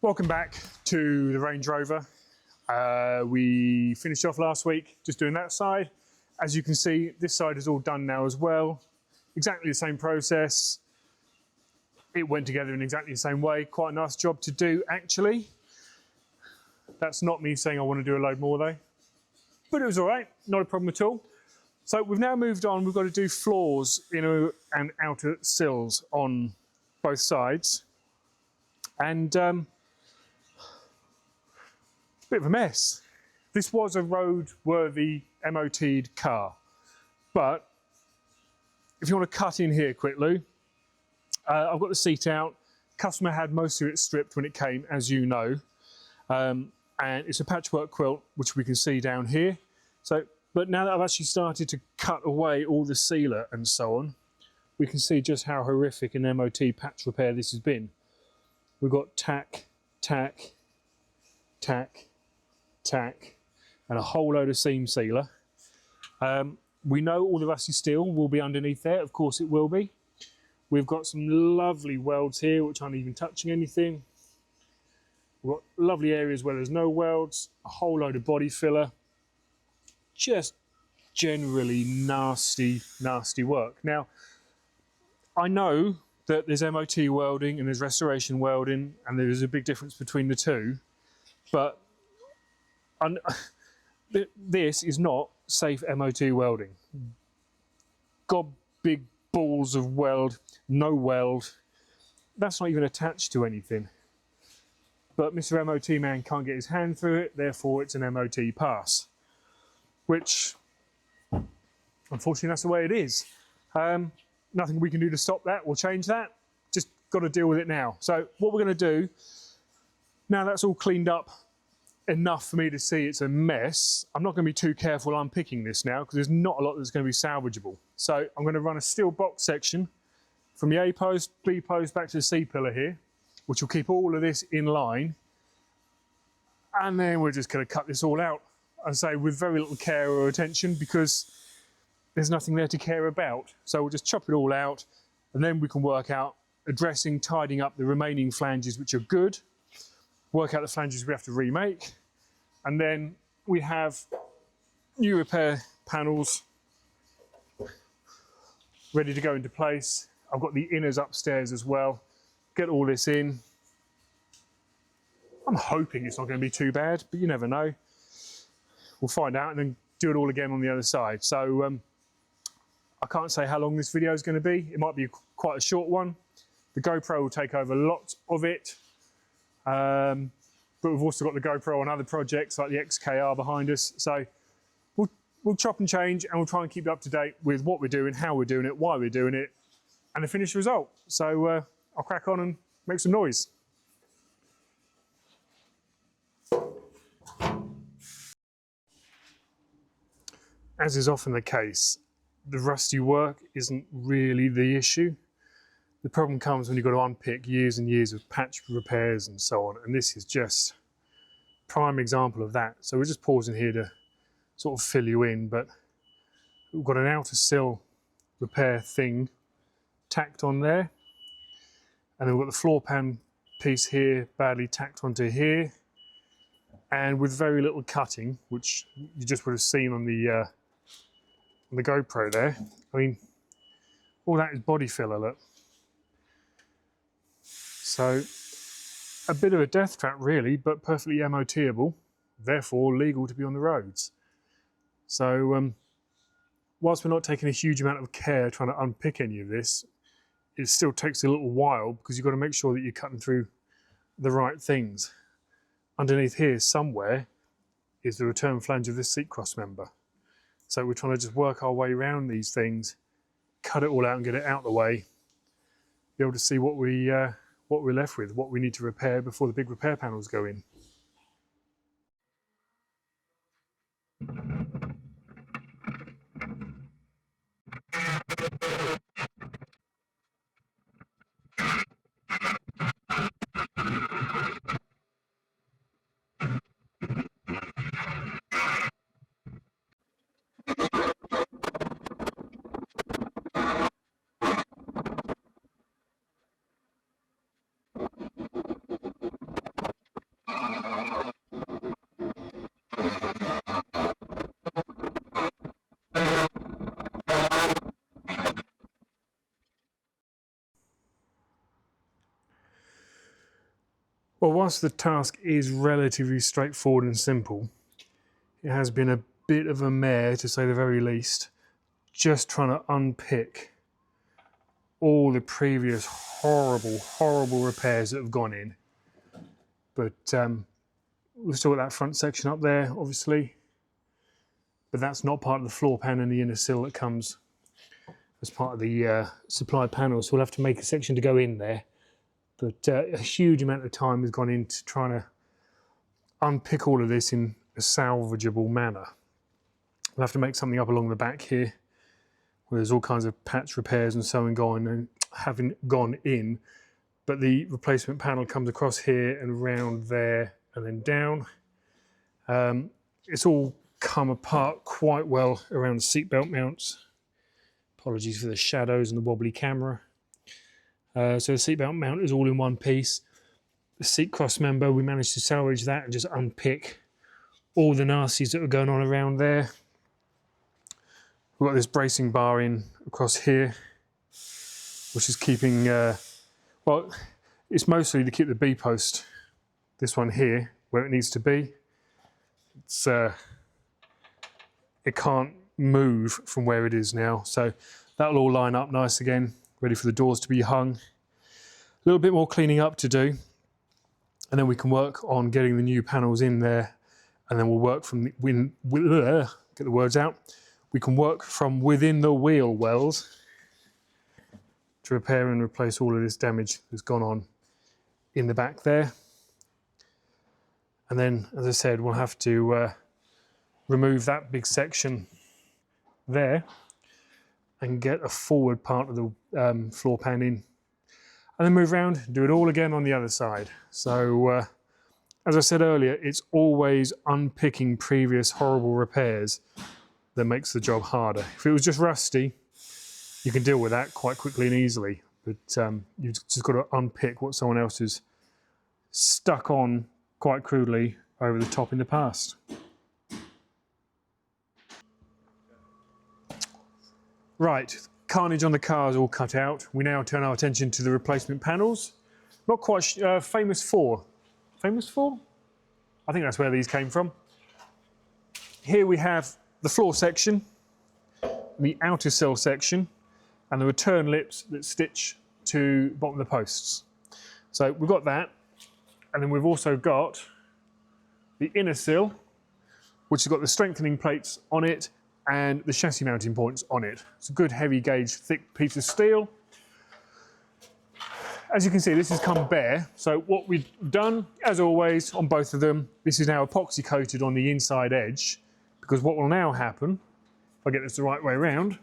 Welcome back to the Range Rover. We finished off last week just doing that side. As you can see, this side is all done now as well. Exactly the same process. It went together in exactly the same way. Quite a nice job to do, actually. That's not me saying I want to do a load more though. But it was all right, not a problem at all. So we've now moved on. We've got to do floors, inner and outer sills on both sides. And bit of a mess. This was a road-worthy MOT'd car, but if you want to cut in here quickly, I've got the seat out. Customer had most of it stripped when it came, as you know, and it's a patchwork quilt, which we can see down here. So, but now that I've actually started to cut away all the sealer and so on, we can see just how horrific an MOT patch repair this has been. We've got tack, tack, tack, tack, and a whole load of seam sealer. We know all the rusty steel will be underneath there, of course it will be. We've got some lovely welds here which aren't even touching anything. We've got lovely areas where there's no welds, a whole load of body filler. Just generally nasty, nasty work. Now, I know that there's MOT welding and there's restoration welding, and there is a big difference between the two, but this is not safe MOT welding. God, big balls of weld, no weld. That's not even attached to anything. But Mr. MOT man can't get his hand through it, therefore it's an MOT pass. Which, unfortunately, that's the way it is. Nothing we can do to stop that or change that. Just got to deal with it now. So what we're going to do, now that's all cleaned up enough for me to see it's a mess, I'm not going to be too careful unpicking this now because there's not a lot that's going to be salvageable. So I'm going to run a steel box section from the A post, B post back to the C pillar here, which will keep all of this in line. And then we're just going to cut this all out, I say, with very little care or attention because there's nothing there to care about. So we'll just chop it all out and then we can work out addressing, tidying up the remaining flanges which are good, work out the flanges we have to remake, and then we have new repair panels ready to go into place. I've got the inners upstairs as well. Get all this in. I'm hoping it's not going to be too bad, but you never know. We'll find out and then do it all again on the other side. So I can't say how long this video is going to be. It might be quite a short one. The GoPro will take over lots of it. But we've also got the GoPro on other projects like the XKR behind us. So we'll chop and change and we'll try and keep you up to date with what we're doing, how we're doing it, why we're doing it, and the finished result. So I'll crack on and make some noise. As is often the case, the rusty work isn't really the issue. The problem comes when you've got to unpick years and years of patch repairs and so on, and this is just a prime example of that. So we're just pausing here to sort of fill you in, but we've got an outer sill repair thing tacked on there, and then we've got the floor pan piece here badly tacked onto here, and with very little cutting, which you just would have seen on the GoPro there. I mean, all that is body filler, look. So a bit of a death trap really, but perfectly MOTable, therefore legal to be on the roads. So whilst we're not taking a huge amount of care trying to unpick any of this, it still takes a little while because you've got to make sure that you're cutting through the right things. Underneath here somewhere is the return flange of this seat cross member. So we're trying to just work our way around these things, cut it all out and get it out of the way, be able to see what we're left with, what we need to repair before the big repair panels go in. Well, whilst the task is relatively straightforward and simple, it has been a bit of a mare, to say the very least, just trying to unpick all the previous horrible repairs that have gone in. But we've still got that front section up there, obviously, but that's not part of the floor pan and the inner sill that comes as part of the supply panel, so we'll have to make a section to go in there. But a huge amount of time has gone into trying to unpick all of this in a salvageable manner. We'll have to make something up along the back here, where there's all kinds of patch repairs and so on going and having gone in, but the replacement panel comes across here and around there and then down. It's all come apart quite well around the seatbelt mounts. Apologies for the shadows and the wobbly camera. So the seatbelt mount is all in one piece. The seat cross member, we managed to salvage that and just unpick all the nasties that were going on around there. We've got this bracing bar in across here, which is keeping, well, it's mostly to keep the B-post, this one here, where it needs to be. It's, it can't move from where it is now, so that'll all line up nice again, ready for the doors to be hung. A little bit more cleaning up to do, and then we can work on getting the new panels in there, and then we'll work from the, get the words out. We can work from within the wheel wells to repair and replace all of this damage that's gone on in the back there. And then, as I said, we'll have to remove that big section there and get a forward part of the floor pan in. And then move around, do it all again on the other side. So, as I said earlier, it's always unpicking previous horrible repairs that makes the job harder. If it was just rusty, you can deal with that quite quickly and easily, but you've just got to unpick what someone else has stuck on quite crudely over the top in the past. Right, carnage on the car is all cut out. We now turn our attention to the replacement panels. Not quite famous for. Famous for? I think that's where these came from. Here we have the floor section, the outer sill section, and the return lips that stitch to the bottom of the posts. So we've got that, and then we've also got the inner sill, which has got the strengthening plates on it and the chassis mounting points on it. It's a good heavy gauge, thick piece of steel. As you can see, this has come bare. So what we've done, as always, on both of them, this is now epoxy coated on the inside edge, because what will now happen, if I get this the right way around,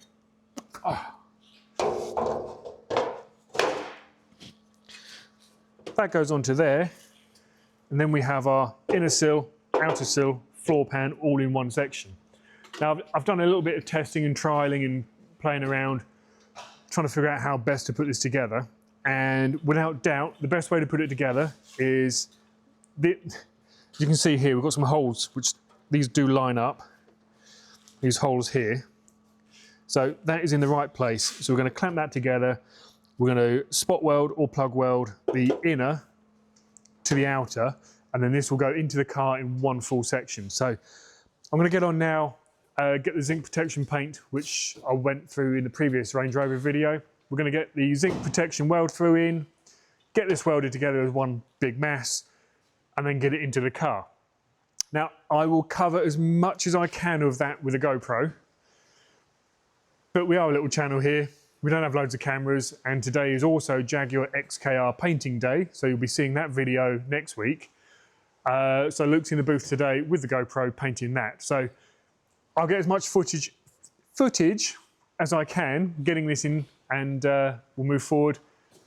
that goes onto there, and then we have our inner sill, outer sill, floor pan all in one section. Now I've done a little bit of testing and trialing and playing around, trying to figure out how best to put this together, and without doubt the best way to put it together is, as you can see here, we've got some holes which these do line up, these holes here. So that is in the right place. So we're going to clamp that together. We're going to spot weld or plug weld the inner to the outer, and then this will go into the car in one full section. So I'm going to get on now, get the zinc protection paint, which I went through in the previous Range Rover video. We're going to get the zinc protection weld through in, get this welded together as one big mass, and then get it into the car. Now, I will cover as much as I can of that with a GoPro, but we are a little channel here. We don't have loads of cameras, and today is also Jaguar XKR painting day, so you'll be seeing that video next week. So Luke's in the booth today with the GoPro painting that. So I'll get as much footage as I can, getting this in, and we'll move forward,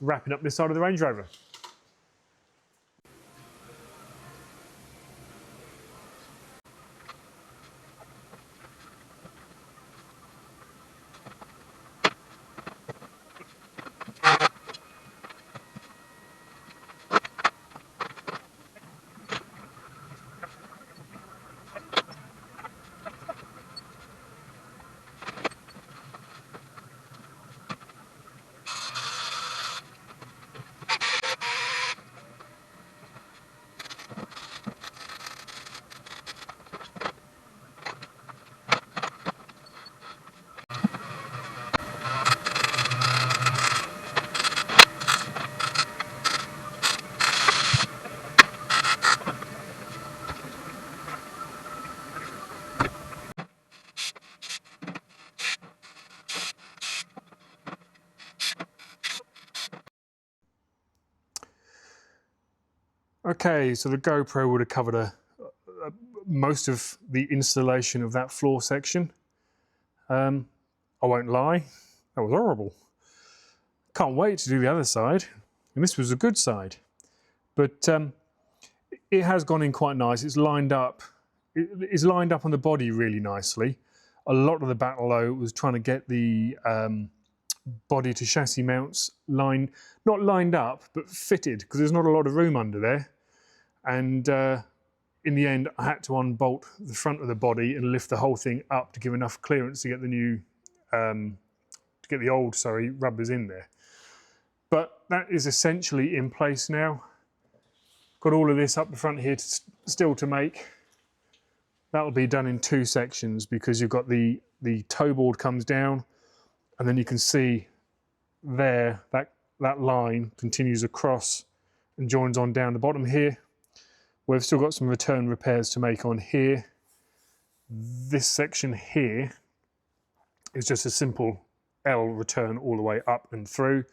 wrapping up this side of the Range Rover. Okay, so the GoPro would have covered most of the installation of that floor section. I won't lie, that was horrible. Can't wait to do the other side, and this was a good side. But it has gone in quite nice. It's lined up. It's lined up on the body really nicely. A lot of the battle though was trying to get the body to chassis mounts not lined up, but fitted, because there's not a lot of room under there. And in the end, I had to unbolt the front of the body and lift the whole thing up to give enough clearance to get the new, rubbers in there. But that is essentially in place now. Got all of this up the front here still to make. That'll be done in 2 sections, because you've got the toe board comes down, and then you can see there that line continues across and joins on down the bottom here. We've still got some return repairs to make on here. This section here is just a simple L return all the way up and through.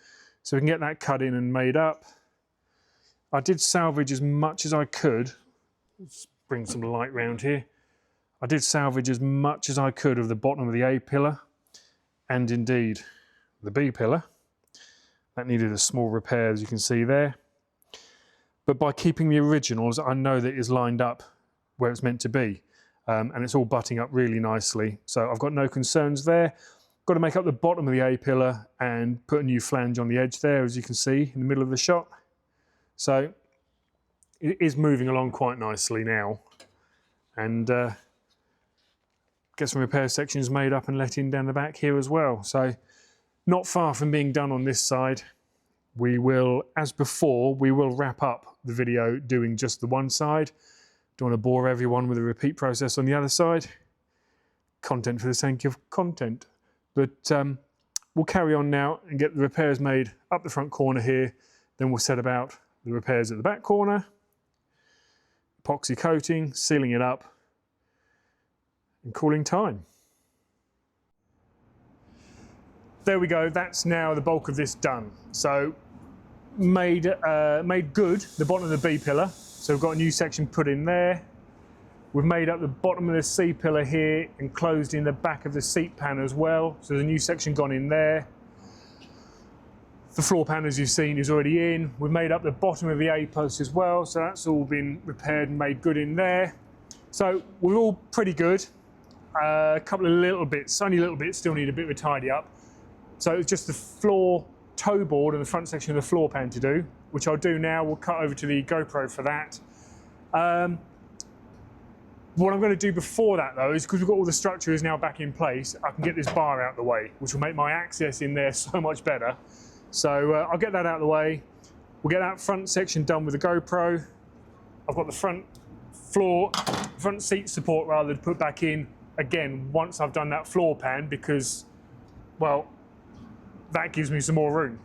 So we can get that cut in and made up. I did salvage as much as I could. Let's bring some light round here. I did salvage as much as I could of the bottom of the A pillar, and indeed the B pillar. That needed a small repair, as you can see there. But by keeping the originals, I know that it's lined up where it's meant to be. And it's all butting up really nicely. So I've got no concerns there. Got to make up the bottom of the A pillar and put a new flange on the edge there, as you can see in the middle of the shot. So it is moving along quite nicely now. And get some repair sections made up and let in down the back here as well. So not far from being done on this side. We will, as before, we will wrap up the video doing just the one side. Don't want to bore everyone with a repeat process on the other side. Content for the sake of content. But we'll carry on now and get the repairs made up the front corner here. Then we'll set about the repairs at the back corner. Epoxy coating, sealing it up, and calling time. There we go, that's now the bulk of this done. So made good the bottom of the B pillar. So we've got a new section put in there. We've made up the bottom of the C pillar here and closed in the back of the seat pan as well. So there's a new section gone in there. The floor pan, as you've seen, is already in. We've made up the bottom of the A post as well. So that's all been repaired and made good in there. So we're all pretty good. A couple of little bits, only little bits, still need a bit of a tidy up. So it's just the floor toe board and the front section of the floor pan to do, which I'll do now. We'll cut over to the GoPro for that. What I'm going to do before that though is, because we've got all the structures now back in place, I can get this bar out of the way, which will make my access in there so much better. So I'll get that out of the way. We'll get that front section done with the GoPro. I've got the front seat support rather to put back in again once I've done that floor pan, because, well, that gives me some more room.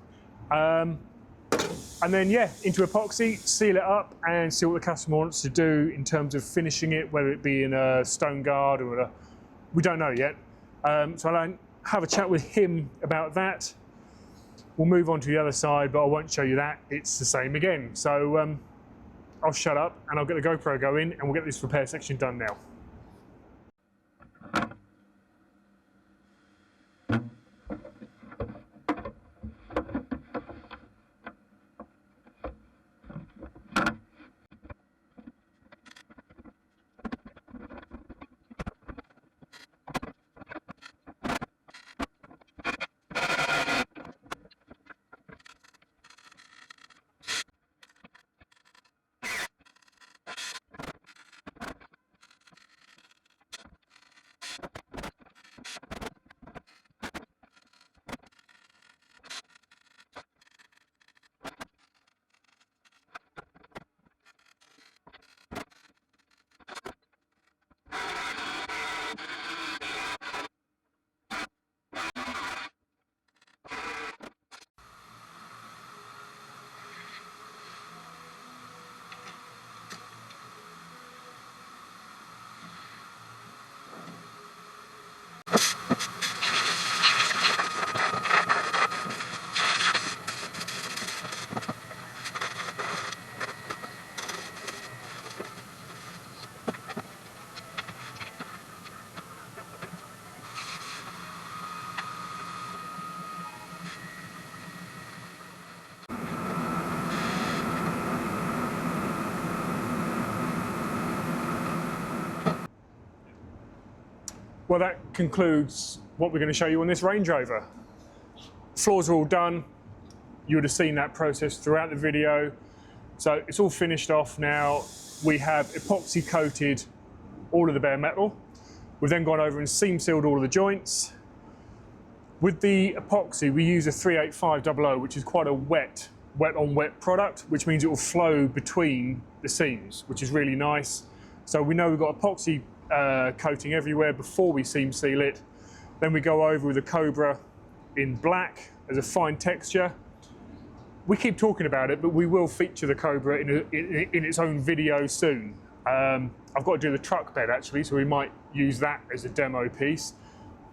And then, yeah, into epoxy, seal it up and see what the customer wants to do in terms of finishing it, whether it be in a stone guard or we don't know yet. So I'll have a chat with him about that. We'll move on to the other side, but I won't show you that. It's the same again. So I'll shut up and I'll get the GoPro going and we'll get this repair section done now. Well, that concludes what we're going to show you on this Range Rover. Floors are all done. You would have seen that process throughout the video. So it's all finished off now. We have epoxy coated all of the bare metal. We've then gone over and seam sealed all of the joints. With the epoxy, we use a 38500, which is quite a wet on wet product, which means it will flow between the seams, which is really nice. So we know we've got epoxy coating everywhere before we seam seal it. Then we go over with a Cobra in black as a fine texture. We keep talking about it, but we will feature the Cobra in its own video soon. I've got to do the truck bed actually, so we might use that as a demo piece.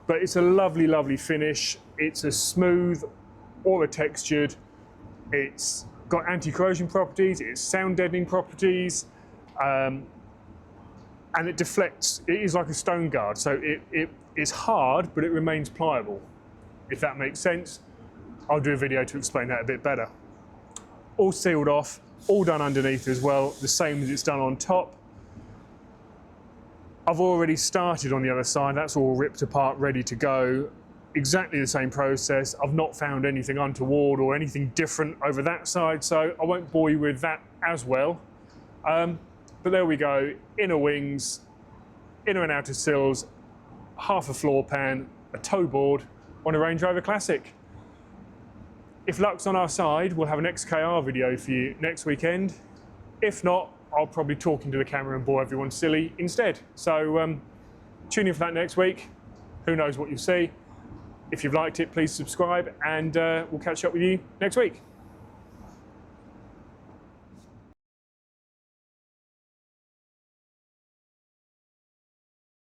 But it's a lovely, lovely finish. It's a smooth, all textured. It's got anti-corrosion properties, it's sound deadening properties, and it deflects. It is like a stone guard, so it is hard, but it remains pliable, if that makes sense. I'll do a video to explain that a bit better. All sealed off, all done underneath as well, the same as it's done on top. I've already started on the other side, that's all ripped apart, ready to go. Exactly the same process. I've not found anything untoward or anything different over that side, so I won't bore you with that as well. But there we go, inner wings, inner and outer sills, half a floor pan, a tow board on a Range Rover Classic. If luck's on our side, we'll have an XKR video for you next weekend. If not, I'll probably talk into the camera and bore everyone silly instead. So tune in for that next week. Who knows what you'll see. If you've liked it, please subscribe, and we'll catch up with you next week.